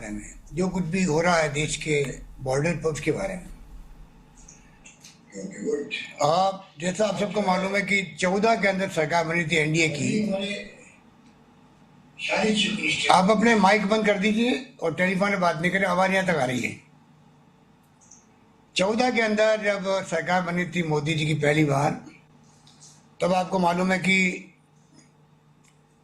बारे में, जो कुछ भी हो रहा है देश के बॉर्डर पर, उसके बारे में। आप जैसा आप सबको मालूम है कि 14 के अंदर सरकार बनी थी एनडीए की। आप अपने माइक बंद कर दीजिए और टेलीफोन में बात नहीं करें, आवाज यहाँ तक आ रही है। 14 के अंदर जब सरकार बनी थी मोदी जी की पहली बार, तब आपको मालूम है कि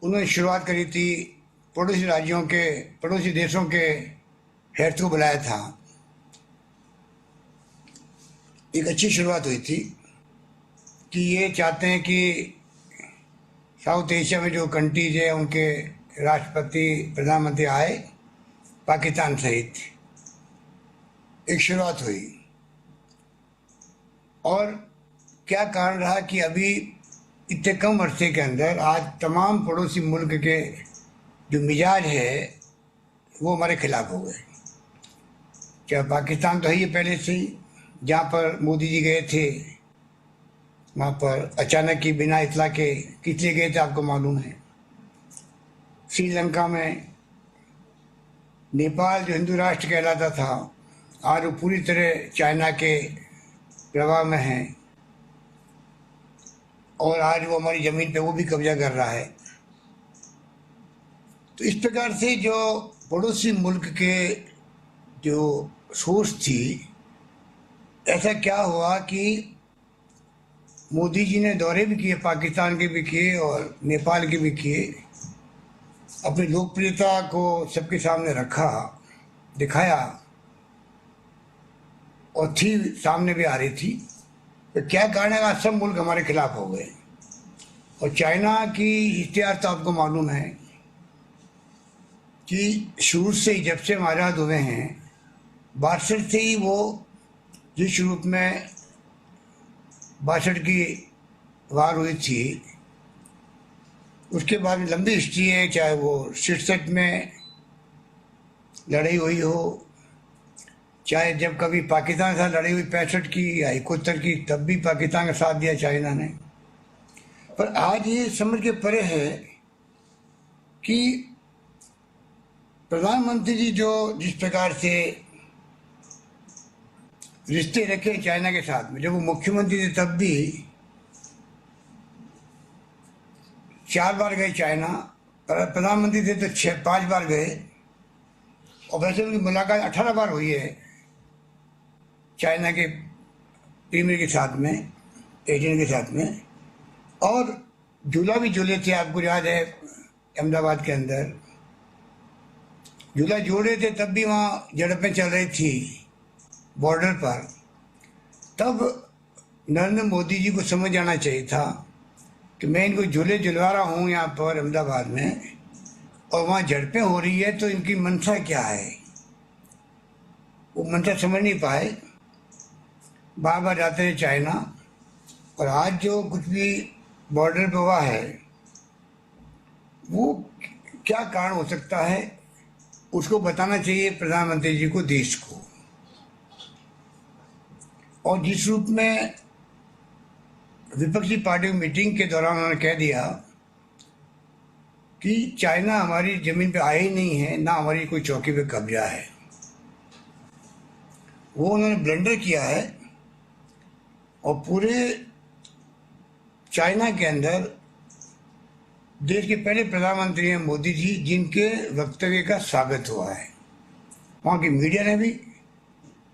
उन्होंने शुरुआत करी थी, पड़ोसी राज्यों के, पड़ोसी देशों के हेड को बुलाया था। एक अच्छी शुरुआत हुई थी कि ये चाहते हैं कि साउथ एशिया में जो कंट्रीज है उनके राष्ट्रपति प्रधानमंत्री आए, पाकिस्तान सहित। एक शुरुआत हुई। और क्या कारण रहा कि अभी इतने कम अरसे के अंदर आज तमाम पड़ोसी मुल्क के जो मिजाज है वो हमारे खिलाफ हो गए। क्या पाकिस्तान तो है ही पहले से ही, जहाँ पर मोदी जी गए थे वहाँ पर अचानक ही बिना इतला के किस लिए गए थे आपको मालूम है। श्रीलंका में, नेपाल जो हिंदू राष्ट्र कहलाता था आज वो पूरी तरह चाइना के प्रभाव में है, और आज वो हमारी ज़मीन पे वो भी कब्जा कर रहा है। तो इस प्रकार से जो पड़ोसी मुल्क के जो सोच थी, ऐसा क्या हुआ कि मोदी जी ने दौरे भी किए, पाकिस्तान के भी किए और नेपाल के भी किए, अपनी लोकप्रियता को सबके सामने रखा, दिखाया, और थी सामने भी आ रही थी। तो क्या कारण है आज सब मुल्क हमारे खिलाफ हो गए। और चाइना की इतिहास तो आपको मालूम है कि शुरू से ही, जब से हम आज़ाद हुए हैं, 62 से ही वो जिस रूप में 62 की वार हुई थी, उसके बाद में लंबी हिस्ट्री है। चाहे वो 67 में लड़ाई हुई हो, चाहे जब कभी पाकिस्तान के साथ लड़ाई हुई 65 की या 71 की, तब भी पाकिस्तान का साथ दिया चाइना ने। पर आज ये समझ के परे है कि प्रधानमंत्री जी जो जिस प्रकार से रिश्ते रखे चाइना के साथ में, जब वो मुख्यमंत्री थे तब भी 4 बार गए चाइना, प्रधानमंत्री थे तो 5 बार गए, और वैसे उनकी मुलाकात 18 बार हुई है चाइना के प्रीमियर के साथ में, एजेंट के साथ में। और झूला भी झूले थे, आपको याद है अहमदाबाद के अंदर झूला झूल रहे थे, तब भी वहाँ झड़पें चल रही थी बॉर्डर पर। तब नरेंद्र मोदी जी को समझ आना चाहिए था कि मैं इनको झूले झुलवा रहा हूँ यहाँ पर अहमदाबाद में, और वहाँ झड़पें हो रही है, तो इनकी मंशा क्या है। वो मंशा समझ नहीं पाए, बार बार जाते रहे चाइना। और आज जो कुछ भी बॉर्डर पर हुआ है, वो क्या कारण हो सकता है, उसको बताना चाहिए प्रधानमंत्री जी को, देश को। और जिस रूप में विपक्षी पार्टी की मीटिंग के दौरान उन्होंने कह दिया कि चाइना हमारी ज़मीन पे आया ही नहीं है, ना हमारी कोई चौकी पे कब्जा है, वो उन्होंने ब्लंडर किया है। और पूरे चाइना के अंदर देश के पहले प्रधानमंत्री हैं मोदी जी, जिनके वक्तव्य का स्वागत हुआ है। वहाँ की मीडिया ने भी,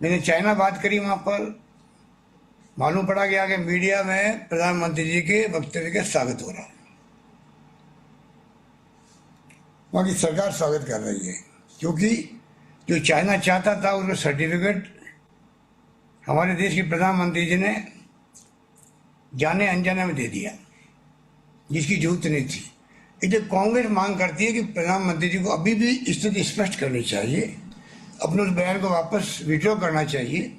मैंने चाइना बात करी वहाँ पर, मालूम पड़ा कि आगे मीडिया में प्रधानमंत्री जी के वक्तव्य का स्वागत हो रहा है। वहाँ की सरकार स्वागत कर रही है, क्योंकि जो चाइना चाहता था उसका सर्टिफिकेट हमारे देश के प्रधानमंत्री जी ने जाने अनजाने में दे दिया, जिसकी जरूरत नहीं थी। इसलिए कांग्रेस मांग करती है कि प्रधानमंत्री जी को अभी भी स्थिति स्पष्ट करनी चाहिए, अपने उस बयान को वापस विड्रॉ करना चाहिए।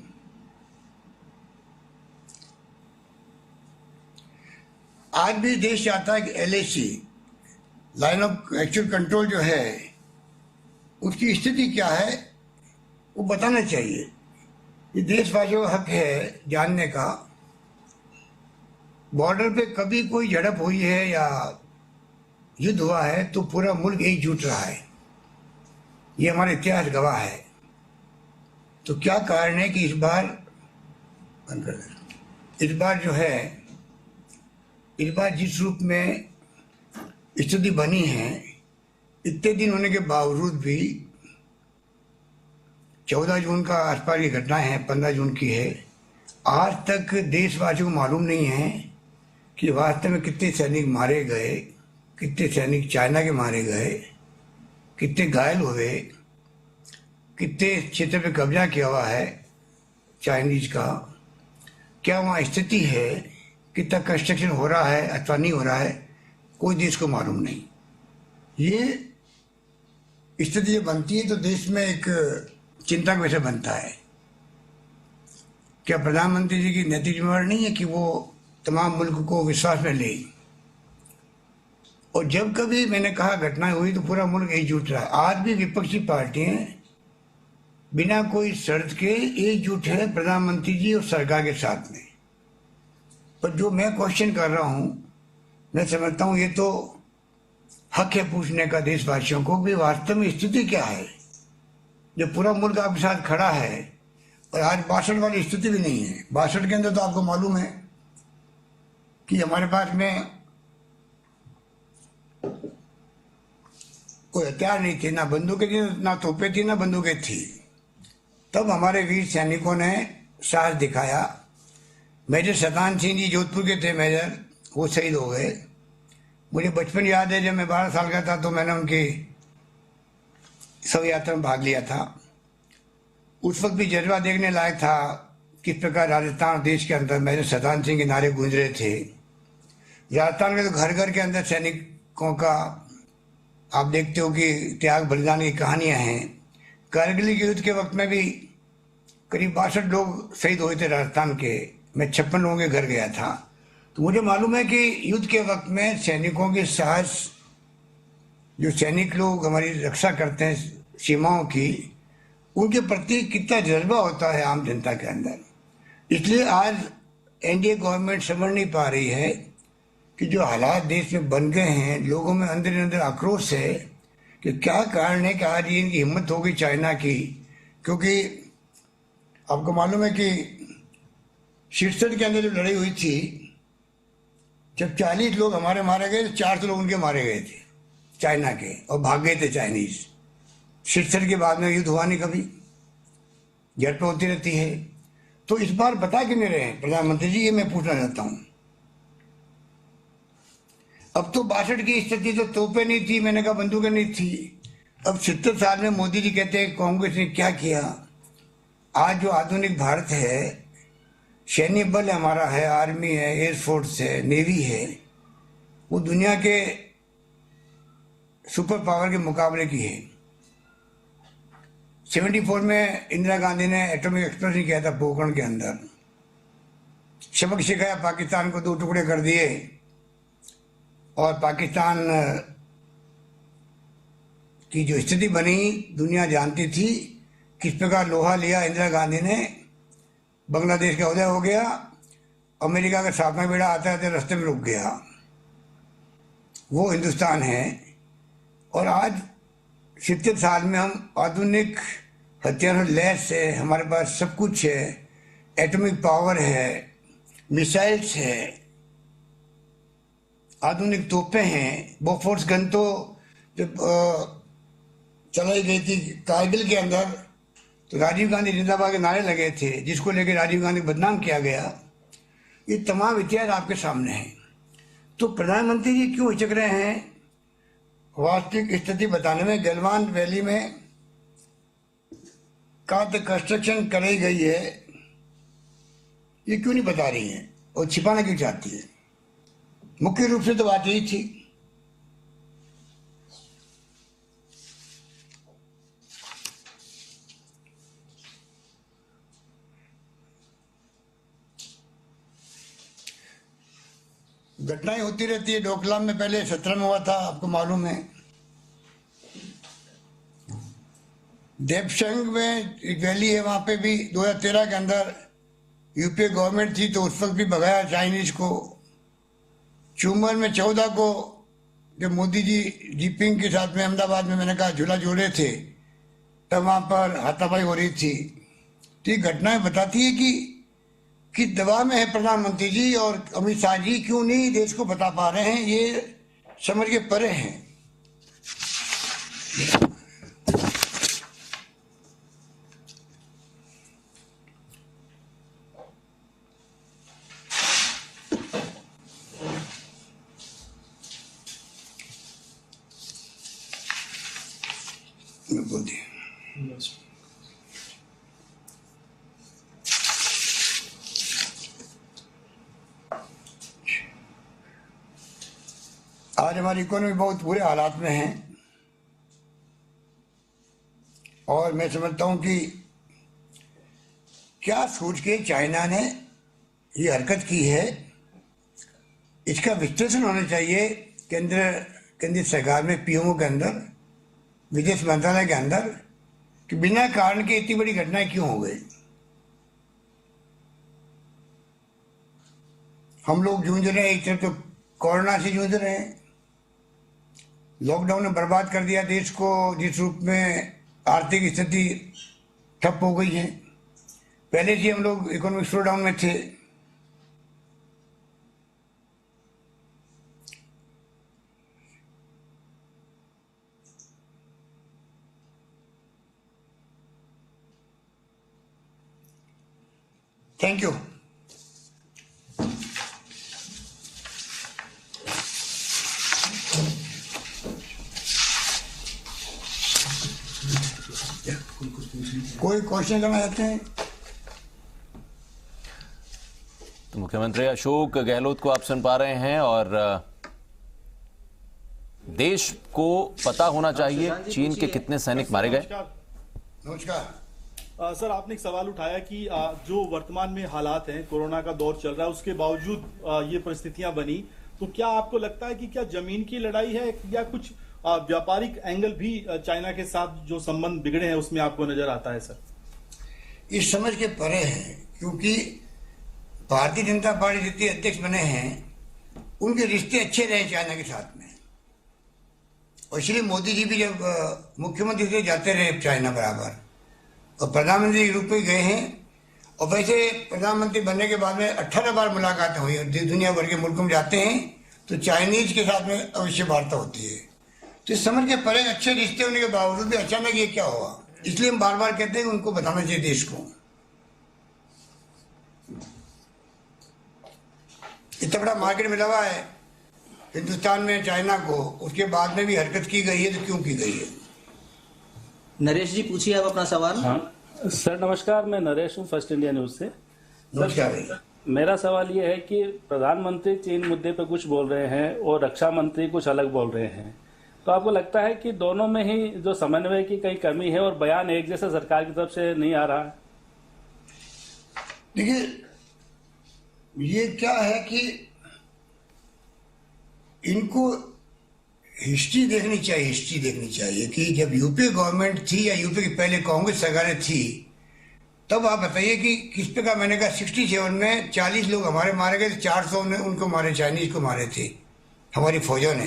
आज भी देश चाहता है कि LAC, line of actual control जो है, उसकी स्थिति क्या है वो बताना चाहिए। ये देशवासियों का हक है जानने का, बॉर्डर पे कभी कोई झड़प हुई है या युद्ध हुआ है तो पूरा मुल्क एकजुट रहा है। ये हमारा इतिहास गवाह है। तो क्या कारण है कि इस बार जो है, इस बार जिस रूप में स्थिति बनी है, इतने दिन होने के बावजूद भी 14 जून का आसपास की घटनाएं हैं, 15 जून की है, आज तक देशवासियों को मालूम नहीं है कि वास्तव में कितने सैनिक मारे गए, कितने सैनिक चाइना के मारे गए, कितने घायल हुए, कितने क्षेत्र पे कब्जा किया हुआ है चाइनीज का, क्या वहाँ स्थिति है, कितना कंस्ट्रक्शन हो रहा है अथवा नहीं हो रहा है, कोई देश को मालूम नहीं। ये स्थिति जब बनती है तो देश में एक चिंता का विषय बनता है। क्या प्रधानमंत्री जी की नैतिक जिम्मेवारी नहीं है कि वो तमाम मुल्क को विश्वास में ले? और जब कभी मैंने कहा घटनाएं हुई तो पूरा मुल्क एकजुट रहा। आज भी विपक्षी पार्टियां बिना कोई शर्त के एकजुट है प्रधानमंत्री जी और सरकार के साथ में। पर जो मैं क्वेश्चन कर रहा हूं, मैं समझता हूं ये तो हक है पूछने का देशवासियों को भी वास्तव में स्थिति क्या है, जब पूरा मुल्क आपके साथ खड़ा है। और आज 62 वाली स्थिति भी नहीं है। 62 के अंदर तो आपको मालूम है कि हमारे पास में कोई हथियार नहीं थे, ना बंदूकें थी, ना तोपें थी, ना बंदूकें थी। तब हमारे वीर सैनिकों ने साहस दिखाया। मेजर शतान सिंह जी जोधपुर के थे मेजर, वो शहीद हो गए। मुझे बचपन याद है, जब मैं 12 साल का था तो मैंने उनकी शव यात्रा में भाग लिया था। उस वक्त भी जज्बा देखने लायक था, किस प्रकार राजस्थान और देश के अंदर मेजर शतान सिंह के नारे गूंज रहे थे। राजस्थान के तो घर घर के अंदर सैनिकों का आप देखते हो कि त्याग बलिदान की कहानियां हैं। कारगिल के युद्ध के वक्त में भी करीब 62 लोग शहीद हुए थे राजस्थान के। मैं 56 लोगों के घर गया था। तो मुझे मालूम है कि युद्ध के वक्त में सैनिकों के साहस, जो सैनिक लोग हमारी रक्षा करते हैं सीमाओं की, उनके प्रति कितना जज्बा होता है आम जनता के अंदर। इसलिए आज एनडीए गवर्नमेंट समझ नहीं पा रही है कि जो हालात देश में बन गए हैं, लोगों में अंदर अंदर आक्रोश है कि क्या कारण है कि आज ये इनकी हिम्मत हो गई चाइना की। क्योंकि आपको मालूम है कि शीर्षद के अंदर जो लड़ाई हुई थी, जब 40 लोग हमारे मारे गए तो 400 लोग उनके मारे गए थे चाइना के, और भाग गए थे चाइनीज। शीर्षद के बाद में युद्ध हुआ नहीं कभी, झड़पें होती रहती है। तो इस बार बता क्यों नहीं रहे हैं प्रधानमंत्री जी, ये मैं पूछना चाहता हूं। अब तो 62 की स्थिति, तो तोपें नहीं थी, मैंने कहा बंदूकें नहीं थी। अब 70 साल में मोदी जी कहते हैं कांग्रेस ने क्या किया। आज जो आधुनिक भारत है, सैन्य बल हमारा है, आर्मी है, एयरफोर्स है, नेवी है, वो दुनिया के सुपर पावर के मुकाबले की है। 74 में इंदिरा गांधी ने एटॉमिक एक्सप्लोजन किया था पोखरण के अंदर, सबक सिखाया, पाकिस्तान को 2 टुकड़े कर दिए। और पाकिस्तान की जो स्थिति बनी दुनिया जानती थी, किस प्रकार लोहा लिया इंदिरा गांधी ने, बांग्लादेश का उदय हो गया, अमेरिका का 7वां बेड़ा आता है तो रास्ते में रुक गया। वो हिंदुस्तान है। और आज 70 साल में हम आधुनिक हथियारों लैस है, हमारे पास सब कुछ है, एटॉमिक पावर है, मिसाइल्स है, आधुनिक तोपें हैं। बोफोर्स गन तो जब चलाई गई थी कारगिल के अंदर, तो राजीव गांधी जिंदाबाद के नारे लगे थे, जिसको लेकर राजीव गांधी बदनाम किया गया। ये तमाम इतिहास आपके सामने है। तो प्रधानमंत्री जी क्यों हिचक रहे हैं वास्तविक स्थिति बताने में? गलवान वैली में कहाँ तक कंस्ट्रक्शन कराई गई है, ये क्यों नहीं बता रही है और छिपाना क्यों चाहती है? मुख्य रूप से तो बात यही थी। घटनाएं होती रहती है। डोकलाम में पहले 17 में हुआ था, आपको मालूम है। देवसंग में एक वैली है, वहां पे भी 2013 के अंदर यूपीए गवर्नमेंट थी तो उस वक्त भी भगाया चाइनीज को। चूमर में 14 को जब मोदी जी जीपिंग के साथ में अहमदाबाद में, मैंने कहा झूला झूले थे, तब वहाँ पर हाथापाई हो रही थी। तो ये घटनाएं बताती है कि दबाव में है प्रधानमंत्री जी, और अमित शाह जी क्यों नहीं देश को बता पा रहे हैं, ये समझ के परे हैं। बोल दिया। आज हमारी इकोनॉमी बहुत बुरे हालात में है, और मैं समझता हूं कि क्या सोच के चाइना ने ये हरकत की है, इसका विश्लेषण होना चाहिए केंद्रीय सरकार में, पीएमओ के अंदर, विदेश मंत्रालय के अंदर, कि बिना कारण के इतनी बड़ी घटनाएं क्यों हो गई। हम लोग जूझ रहे हैं, एक तरफ तो कोरोना से जूझ रहे हैं, लॉकडाउन ने बर्बाद कर दिया देश को, जिस रूप में आर्थिक स्थिति ठप हो गई है। पहले से हम लोग इकोनॉमिक स्लो डाउन में थे। Thank you. कोई क्वेश्चन करना चाहते हैं? तो मुख्यमंत्री अशोक गहलोत को आप सुन पा रहे हैं, और देश को पता होना चाहिए चीन के कितने सैनिक मारे गए। नमस्कार। सर, आपने एक सवाल उठाया कि जो वर्तमान में हालात हैं, कोरोना का दौर चल रहा है, उसके बावजूद ये परिस्थितियां बनी, तो क्या आपको लगता है कि क्या जमीन की लड़ाई है, या कुछ व्यापारिक एंगल भी चाइना के साथ जो संबंध बिगड़े हैं उसमें आपको नजर आता है? सर, इस समझ के परे है, क्योंकि भारतीय जनता पार्टी जितने अध्यक्ष बने हैं उनके रिश्ते अच्छे रहे चाइना के साथ में, और इसलिए मोदी जी भी जब मुख्यमंत्री से जाते रहे चाइना बराबर, और प्रधानमंत्री के रूप में गए हैं। और वैसे प्रधानमंत्री बनने के बाद में 18 बार मुलाकातें हुई, और दुनिया भर के मुल्कों में जाते हैं तो चाइनीज के साथ में अवश्य वार्ता होती है। तो इस समझ के परे अच्छे रिश्ते होने के बावजूद भी अचानक ये क्या हुआ, इसलिए हम बार बार कहते हैं कि उनको बताना चाहिए देश को। इतना बड़ा मार्केट मिला हुआ है हिंदुस्तान में चाइना को, उसके बाद में भी हरकत की गई है, तो क्यों की गई है? नरेश जी, पूछिए आप अपना सवाल। हाँ सर, नमस्कार। मैं नरेश हूँ, फर्स्ट इंडिया न्यूज से। नमस्कार। मेरा सवाल ये है कि प्रधानमंत्री चीन मुद्दे पे कुछ बोल रहे हैं और रक्षा मंत्री कुछ अलग बोल रहे हैं, तो आपको लगता है कि दोनों में ही जो समन्वय की कई कमी है और बयान एक जैसा सरकार की तरफ से नहीं आ रहा है? देखिए, ये क्या है कि इनको हिस्ट्री देखनी चाहिए कि जब यूपी गवर्नमेंट थी, या यूपी की पहले कांग्रेस सरकारें थी, तब आप बताइए कि किस पे का। मैंने कहा 67 में 40 लोग हमारे मारे गए, 400 ने उनको मारे, चाइनीज को मारे थे हमारी फौजों ने।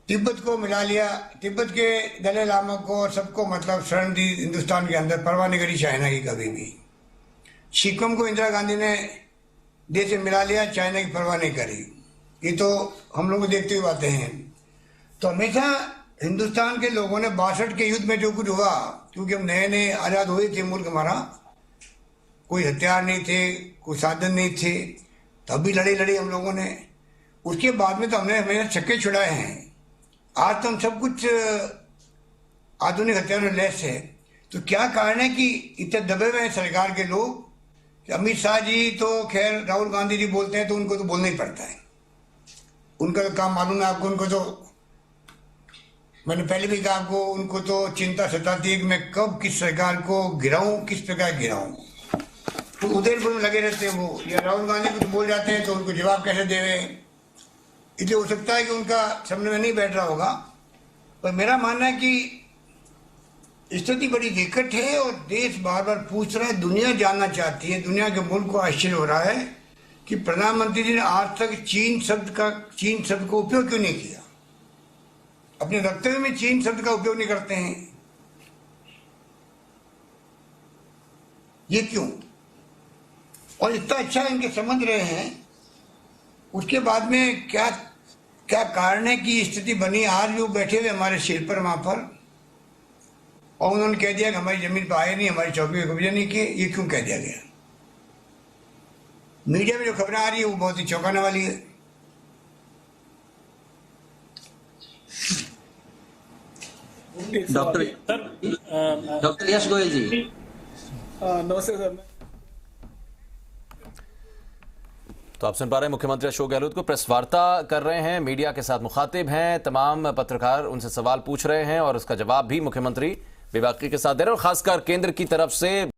तिब्बत को मिला लिया, तिब्बत के दलाई लामा को और सबको मतलब शरण दी हिंदुस्तान के अंदर, परवाह नहीं करी चाइना की कभी भी। सिक्किम को इंदिरा गांधी ने देश से मिला लिया, चाइना की परवाह नहीं करी। ये तो हम लोग देखते हुए आते हैं। तो हमेशा हिंदुस्तान के लोगों ने 62 के युद्ध में जो कुछ हुआ, क्योंकि हम नए नए आज़ाद हुए थे, मुल्क हमारा, कोई हथियार नहीं थे, कोई साधन नहीं थे, तब भी लड़ी हम लोगों ने। उसके बाद में तो हमने हमेशा छक्के छुड़ाए हैं। आज तो हम सब कुछ आधुनिक हथियारों में लैस है। तो क्या कारण है कि इतने दबे हुए हैं सरकार के लोग? कि अमित शाह जी तो खैर, राहुल गांधी जी बोलते हैं तो उनको तो बोलना ही पड़ता है, उनका तो काम मालूम है आपको। उनको तो मैंने पहले भी कहा आपको, उनको तो चिंता सताती है कि मैं कब किस सरकार को गिराऊं, किस प्रकार गिराऊं। तो उदयपुर में लगे रहते हैं वो, या राहुल गांधी कुछ बोल जाते हैं तो उनको जवाब कैसे देवे। इसलिए हो सकता है कि उनका सामने में नहीं बैठ रहा होगा, पर मेरा मानना है कि स्थिति बड़ी विकट है, और देश बार बार पूछ रहा है, दुनिया जानना चाहती है, दुनिया के मुल्क को आश्चर्य हो रहा है कि प्रधानमंत्री जी ने आज तक चीन शब्द को उपयोग क्यों नहीं किया। अपने वक्तव्य में चीन शब्द का उपयोग नहीं करते हैं। ये क्यों? और इतना अच्छा इनके संबंध रहे हैं, उसके बाद में क्या क्या कारण है कि स्थिति बनी? आज लोग बैठे हुए हमारे सिर पर वहां पर, और उन्होंने कह दिया कि हमारी जमीन पर आए नहीं, हमारी चौकी का कब्जा नहीं किए। ये क्यों कह दिया गया? मीडिया में जो खबरें आ रही है वो बहुत ही चौंकाने वाली है। डॉक्टर यश गोयल जी। नमस्ते सर। तो आप सुन पा रहे हैं मुख्यमंत्री अशोक गहलोत को प्रेस वार्ता कर रहे हैं, मीडिया के साथ मुखातिब हैं, तमाम पत्रकार उनसे सवाल पूछ रहे हैं और उसका जवाब भी मुख्यमंत्री बेबाकी के साथ दे रहे हैं, और खासकर केंद्र की तरफ से